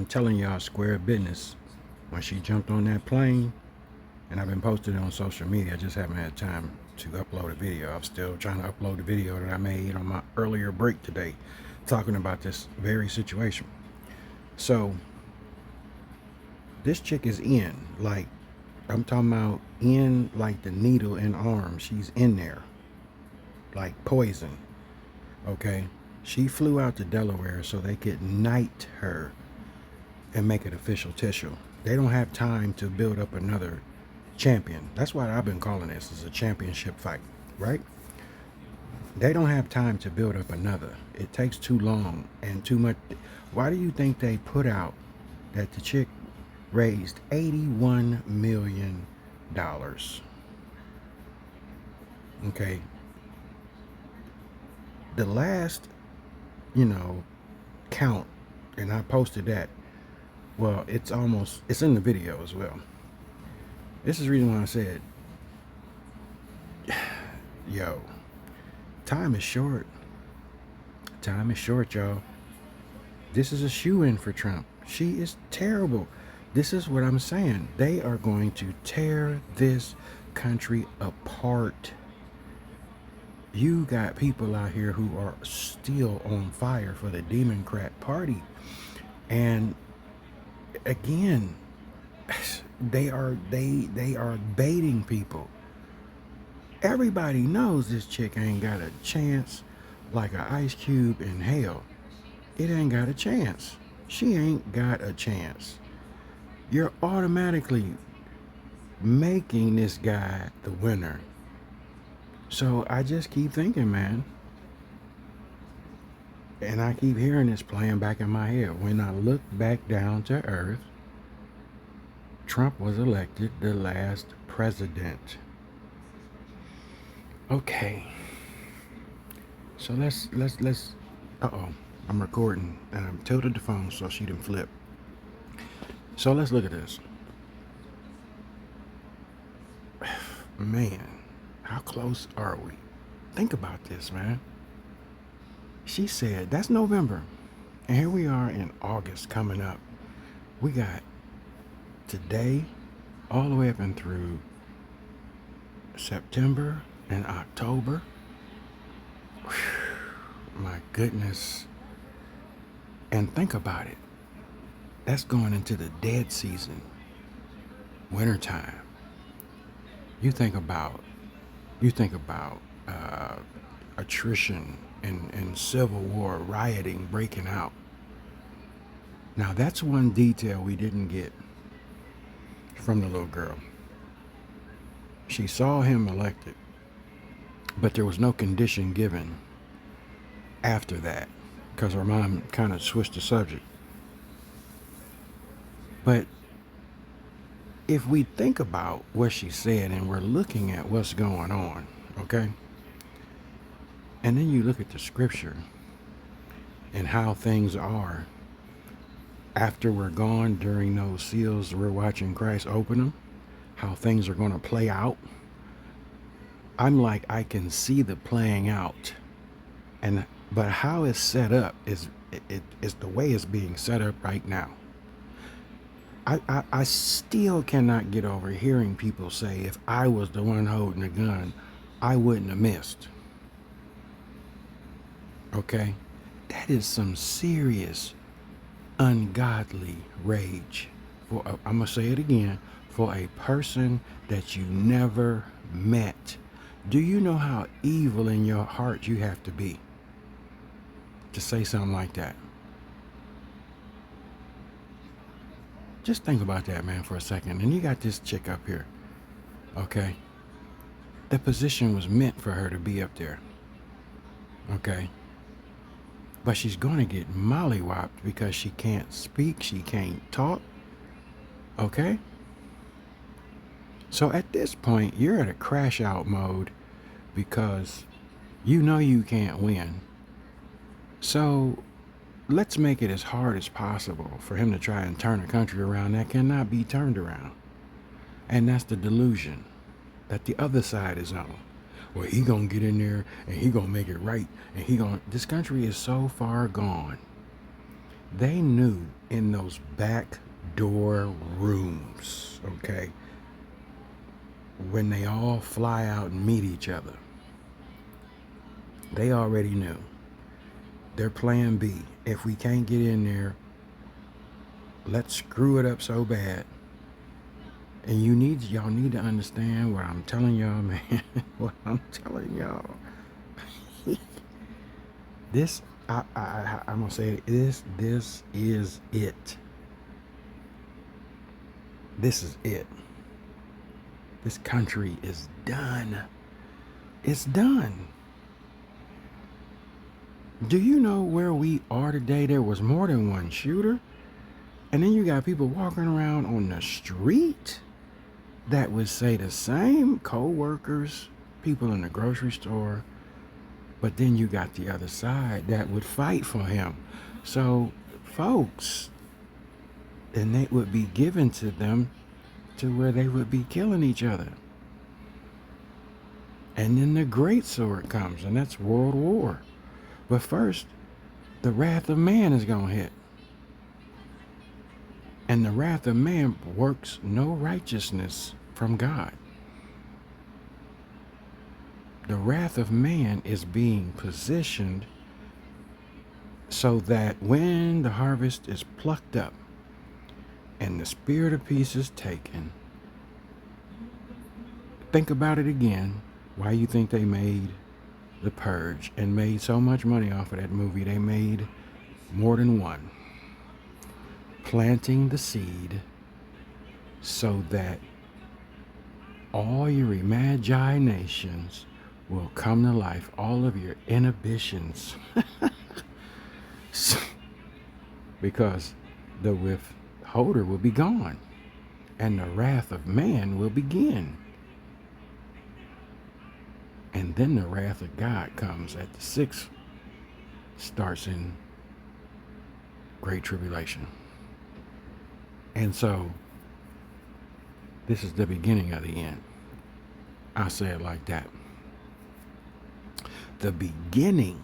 I'm telling y'all square business. When she jumped on that plane, and I've been posting it on social media, I just haven't had time to upload a video. I'm still trying to upload the video that I made on my earlier break today, talking about this very situation. So this chick is in, like, I'm talking about in like the needle in arm. She's in there, like poison. Okay, she flew out to Delaware so they could knight her and make it official tissue. They don't have time to build up another champion. That's why I've been calling this as a championship fight, right? They don't have time to build up another. It takes too long and too much. Why do you think they put out that the chick raised $81 million? Okay. The last, you know, count, and I posted that. Well, it's in the video as well. This is the reason why I said, yo, time is short. Time is short, y'all. This is a shoe-in for Trump. She is terrible. This is what I'm saying. They are going to tear this country apart. You got people out here who are still on fire for the Democrat Party. And again, they are baiting people. Everybody knows this chick ain't got a chance like an ice cube in hell. It ain't got a chance. She ain't got a chance. You're automatically making this guy the winner. So I just keep thinking, man, and I keep hearing this playing back in my head. When I look back down to earth, Trump was elected the last president. Okay. So let's uh-oh, I'm recording and I'm tilted the phone so she didn't flip. So let's look at this. Man, how close are we? Think about this, man. She said, that's November. And here we are in August coming up. We got today all the way up and through September and October. Whew, my goodness. And think about it. That's going into the dead season. Wintertime. You think about attrition and civil war, rioting breaking out. Now that's one detail we didn't get from the little girl. She saw him elected, but there was no condition given after that because her mom kind of switched the subject. But if we think about what she said and we're looking at what's going on, okay? And then you look at the scripture and how things are after we're gone during those seals, we're watching Christ open them, how things are going to play out. I'm like, I can see the playing out. But how it's set up is the way it's being set up right now. I still cannot get over hearing people say, if I was the one holding the gun, I wouldn't have missed. Okay? That is some serious, ungodly rage. I'm going to say it again, for a person that you never met. Do you know how evil in your heart you have to be to say something like that? Just think about that, man, for a second. And you got this chick up here, okay? The position was meant for her to be up there, okay? But she's going to get mollywopped because she can't speak, she can't talk, okay? So at this point, you're at a crash out mode because you know you can't win. So let's make it as hard as possible for him to try and turn a country around that cannot be turned around. And that's the delusion that the other side is on. Well, he gonna get in there and he gonna make it right. And this country is so far gone. They knew in those back door rooms, okay, when they all fly out and meet each other, they already knew their plan B. If we can't get in there, let's screw it up so bad. And y'all need to understand what I'm telling y'all, man. What I'm telling y'all. This, I'm gonna say it, this is it. This is it. This country is done. It's done. Do you know where we are today? There was more than one shooter. And then you got people walking around on the street that would say the same, co-workers, people in the grocery store. But then you got the other side that would fight for him. So, folks, and it would be given to them to where they would be killing each other. And then the great sword comes, and that's World War. But first, the wrath of man is going to hit. And the wrath of man works no righteousness from God. The wrath of man is being positioned so that when the harvest is plucked up and the spirit of peace is taken, think about it again. Why you think they made The Purge and made so much money off of that movie? They made more than one. Planting the seed so that all your imaginations will come to life, all of your inhibitions. Because the withholder will be gone and the wrath of man will begin. And then the wrath of God comes at the 6th, starts in Great Tribulation. And so this is the beginning of the end. I'll say it like that. The beginning.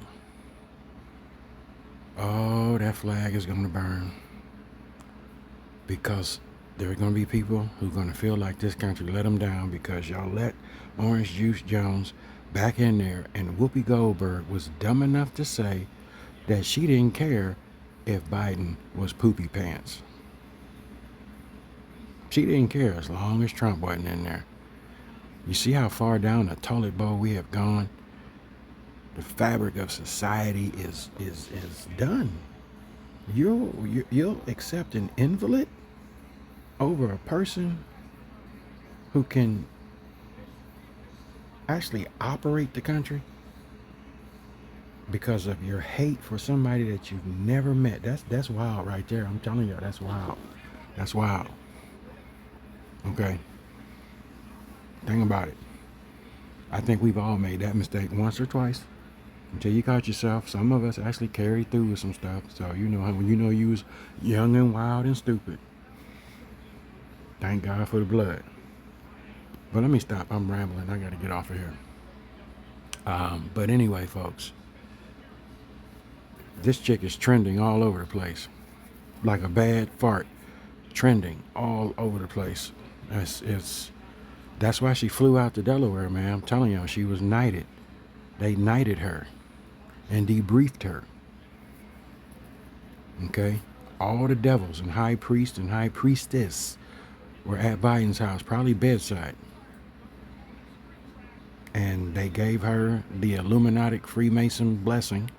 Oh, that flag is going to burn. Because there are going to be people who are going to feel like this country let them down because y'all let Orange Juice Jones back in there. And Whoopi Goldberg was dumb enough to say that she didn't care if Biden was poopy pants. She didn't care as long as Trump wasn't in there. You see how far down the toilet bowl we have gone? The fabric of society is done. You'll accept an invalid over a person who can actually operate the country because of your hate for somebody that you've never met. That's wild right there. I'm telling you, that's wild. That's wild. Okay? Think about it. I think we've all made that mistake once or twice until you caught yourself. Some of us actually carried through with some stuff. So when you was young and wild and stupid. Thank God for the blood. But let me stop. I'm rambling. I got to get off of here. But anyway, folks, this chick is trending all over the place, like a bad fart, trending all over the place. That's why she flew out to Delaware, man. I'm telling you, she was knighted. They knighted her and debriefed her. Okay? All the devils and high priest and high priestess were at Biden's house, probably bedside. And they gave her the Illuminati Freemason blessing.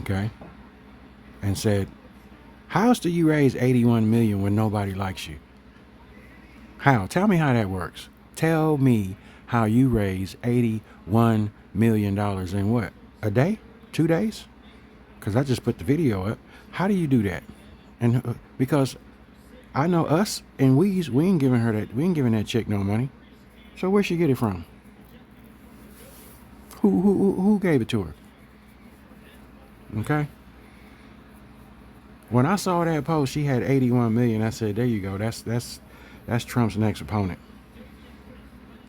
Okay? And said, how else do you raise 81 million when nobody likes you? How? Tell me how that works. Tell me how you raise $81 million in what? A day? 2 days? Because I just put the video up. How do you do that? And because I know us and we ain't giving her that. We ain't giving that chick no money. So where'd she get it from? Who gave it to her? Okay. When I saw that post, she had 81 million. I said, there you go. That's Trump's next opponent.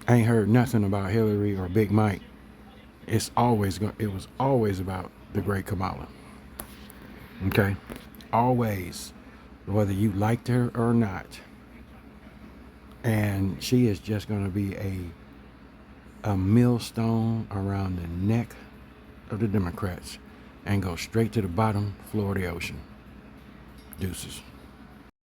I ain't heard nothing about Hillary or Big Mike. It was always about the great Kamala. Okay? Always, whether you liked her or not. And she is just going to be a millstone around the neck of the Democrats and go straight to the bottom floor of the ocean. Deuces.